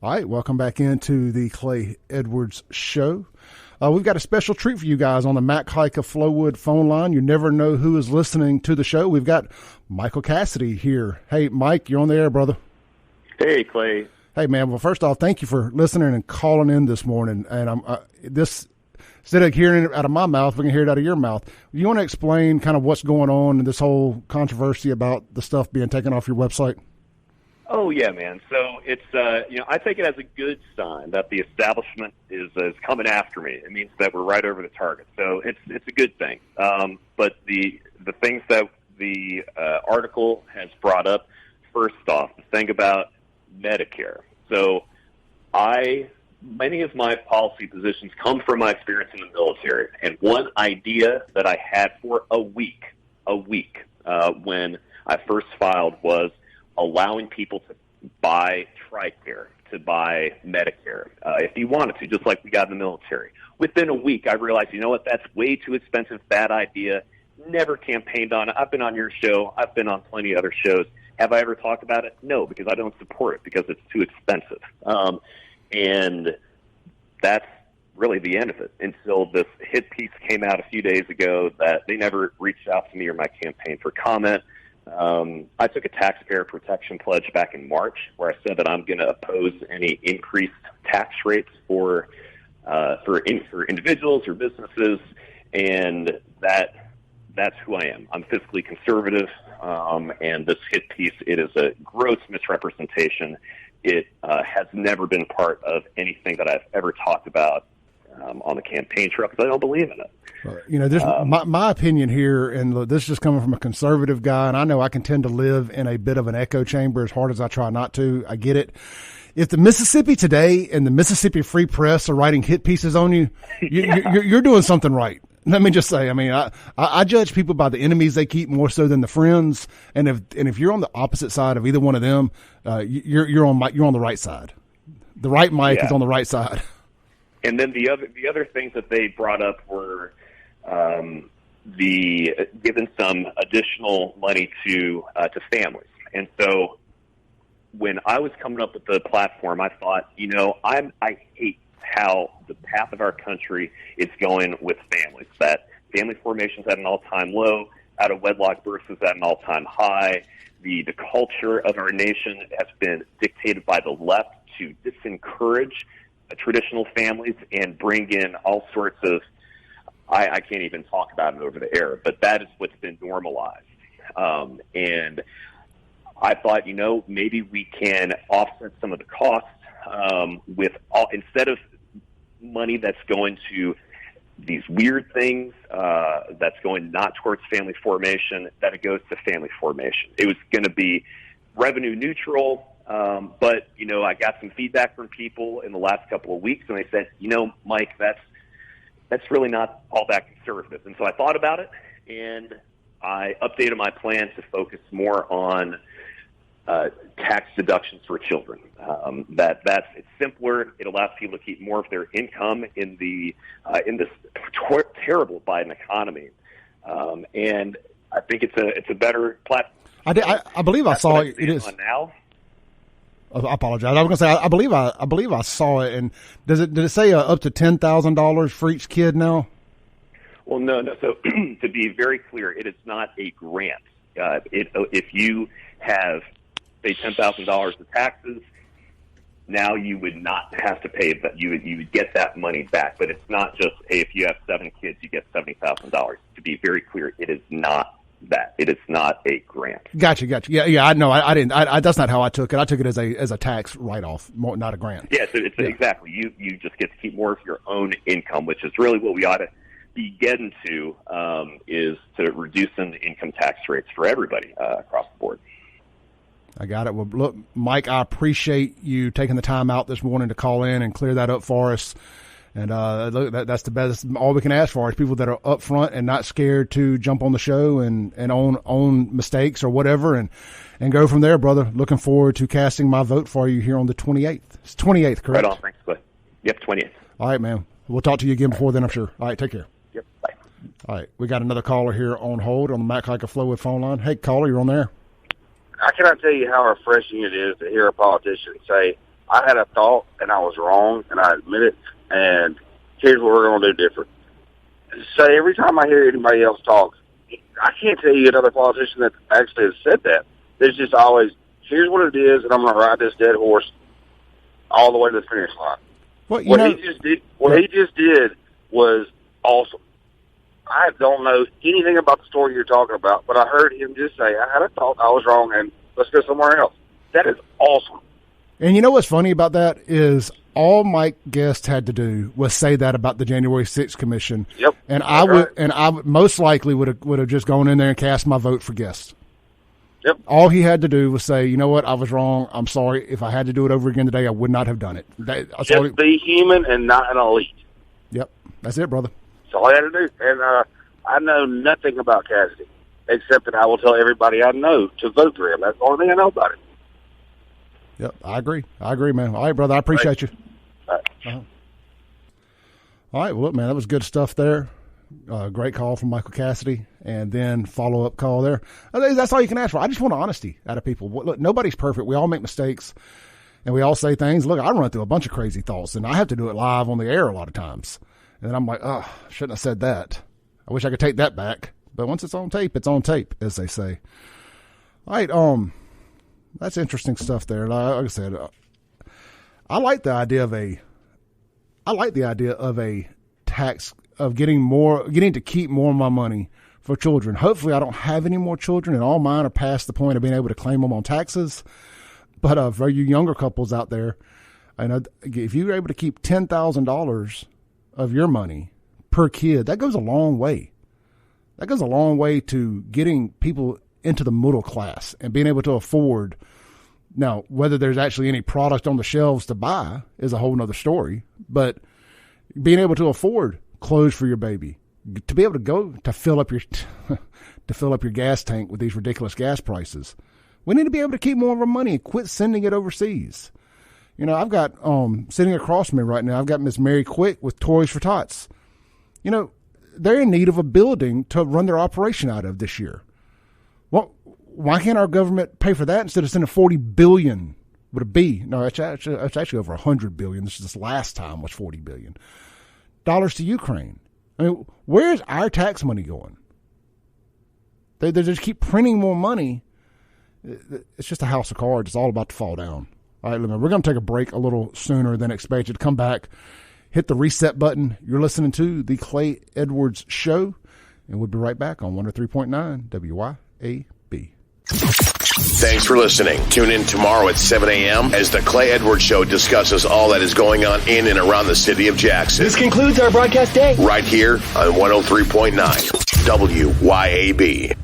All right, welcome back into the Clay Edwards Show. We've got a special treat for you guys on the Mac Haik of Flowood phone line. You never know who is listening to the show. We've got Michael Cassidy here. Hey, Mike, you're on the air, brother. Hey, Clay. Hey, man. Well, first off, thank you for listening and calling in this morning. And I'm instead of hearing it out of my mouth, we can hear it out of your mouth. You want to explain kind of what's going on in this whole controversy about the stuff being taken off your website? Oh, yeah, man. So it's, I take it as a good sign that the establishment is coming after me. It means that we're right over the target. So it's a good thing. But the things that the article has brought up, first off, the thing about Medicare. So many of my policy positions come from my experience in the military. And one idea that I had for a week when I first filed was allowing people to buy TRICARE, to buy Medicare, if you wanted to, just like we got in the military. Within a week, I realized, you know what, that's way too expensive, bad idea, never campaigned on it. I've been on your show. I've been on plenty of other shows. Have I ever talked about it? No, because I don't support it, because it's too expensive. And that's really the end of it until this hit piece came out a few days ago that they never reached out to me or my campaign for comment. I took a taxpayer protection pledge back in March where I said that I'm going to oppose any increased tax rates for individuals or businesses, and that's who I am. I'm fiscally conservative, and this hit piece, it is a gross misrepresentation. It has never been part of anything that I've ever talked about on the campaign trail because I don't believe in it. There's my opinion here, and look, this is just coming from a conservative guy, and I know I can tend to live in a bit of an echo chamber as hard as I try not to. I get it. If the Mississippi Today and the Mississippi Free Press are writing hit pieces on you, you're doing something right. Let me just say, I mean, I judge people by the enemies they keep more so than the friends, and if you're on the opposite side of either one of them, you're on the right side. The right mic is on the right side. And then the other things that they brought up were giving some additional money to families. And so when I was coming up with the platform, I thought, I hate how the path of our country is going with families. That family formation is at an all-time low, out of wedlock births is at an all-time high. The culture of our nation has been dictated by the left to disencourage traditional families and bring in all sorts of, I can't even talk about it over the air, but that is what's been normalized. And I thought, maybe we can offset some of the costs instead of money that's going to these weird things that's going not towards family formation, that it goes to family formation. It was going to be revenue neutral. But, I got some feedback from people in the last couple of weeks, and they said, Mike, that's really not all that conservative. And so I thought about it, and I updated my plan to focus more on tax deductions for children. It's simpler. It allows people to keep more of their income in this terrible Biden economy. And I think it's a better platform. I believe I saw it. It is now. I apologize. I was going to say I believe I saw it. And did it say up to $10,000 for each kid now? Well, no. So to be very clear, it is not a grant. If you have say $10,000 of taxes, now you would not have to pay, but you would get that money back. But it's not just if you have 7 kids, you get $70,000. To be very clear, it is not that. It is not a grant. Gotcha. Yeah. I know. I didn't. That's not how I took it. I took it as a tax write-off, not a grant. Yes, exactly. You just get to keep more of your own income, which is really what we ought to be getting to, is to reducing the income tax rates for everybody across the board. I got it. Well, look, Mike, I appreciate you taking the time out this morning to call in and clear that up for us. And look, that's the best. All we can ask for is people that are upfront and not scared to jump on the show and own mistakes or whatever, and go from there, brother. Looking forward to casting my vote for you here on the 28th. It's 28th, correct? Right on. Thanks, Clay. Yep, 28th. All right, man. We'll talk to you again before then, I'm sure. All right, take care. Yep, bye. All right, we got another caller here on hold on the Mac Haik of Flowood phone line. Hey, caller, you're on there. I cannot tell you how refreshing it is to hear a politician say, I had a thought, and I was wrong, and I admit it, and here's what we're going to do different. So every time I hear anybody else talk, I can't tell you another politician that actually has said that. There's just always, here's what it is, and I'm going to ride this dead horse all the way to the finish line. Well, he just did was awesome. I don't know anything about the story you're talking about, but I heard him just say, I had a thought, I was wrong, and let's go somewhere else. That is awesome. And you know what's funny about that is all Mike Guest had to do was say that about the January 6th commission. Yep. And I would most likely would have just gone in there and cast my vote for Guest. Yep. All he had to do was say, you know what, I was wrong. I'm sorry. If I had to do it over again today, I would not have done it. Just be human and not an elite. Yep. That's it, brother. That's all I had to do. And I know nothing about Cassidy, except that I will tell everybody I know to vote for him. That's the only thing I know about him. Yep, I agree, man. All right, brother, I appreciate you. All right. Uh-huh. All right, well, look, man, that was good stuff there. Great call from Michael Cassidy, and then follow-up call there. That's all you can ask for. I just want honesty out of people. Look, nobody's perfect. We all make mistakes, and we all say things. Look, I run through a bunch of crazy thoughts, and I have to do it live on the air a lot of times. And then I'm like, oh, shouldn't have said that. I wish I could take that back. But once it's on tape, as they say. All right, that's interesting stuff there. Like I said, I like the idea of a tax of getting to keep more of my money for children. Hopefully, I don't have any more children, and all mine are past the point of being able to claim them on taxes. But for you younger couples out there, I know if you're able to keep $10,000 of your money per kid, that goes a long way. That goes a long way to getting people into the middle class and being able to afford. Now, whether there's actually any product on the shelves to buy is a whole nother story, but being able to afford clothes for your baby, to be able to go to fill up your gas tank with these ridiculous gas prices. We need to be able to keep more of our money and quit sending it overseas. You know, I've got, sitting across from me right now, I've got Miss Mary Quick with Toys for Tots. You know, they're in need of a building to run their operation out of this year. Well, why can't our government pay for that instead of sending $40 billion? Would it be? No, it's actually over $100 billion. This last time was $40 billion to Ukraine. I mean, where's our tax money going? They just keep printing more money. It's just a house of cards. It's all about to fall down. All right, we're going to take a break a little sooner than expected. Come back, hit the reset button. You're listening to The Clay Edwards Show, and we'll be right back on 103.9 WYAB. Thanks for listening. Tune in tomorrow at 7 a.m. as The Clay Edwards Show discusses all that is going on in and around the city of Jackson. This concludes our broadcast day. Right here on 103.9 WYAB.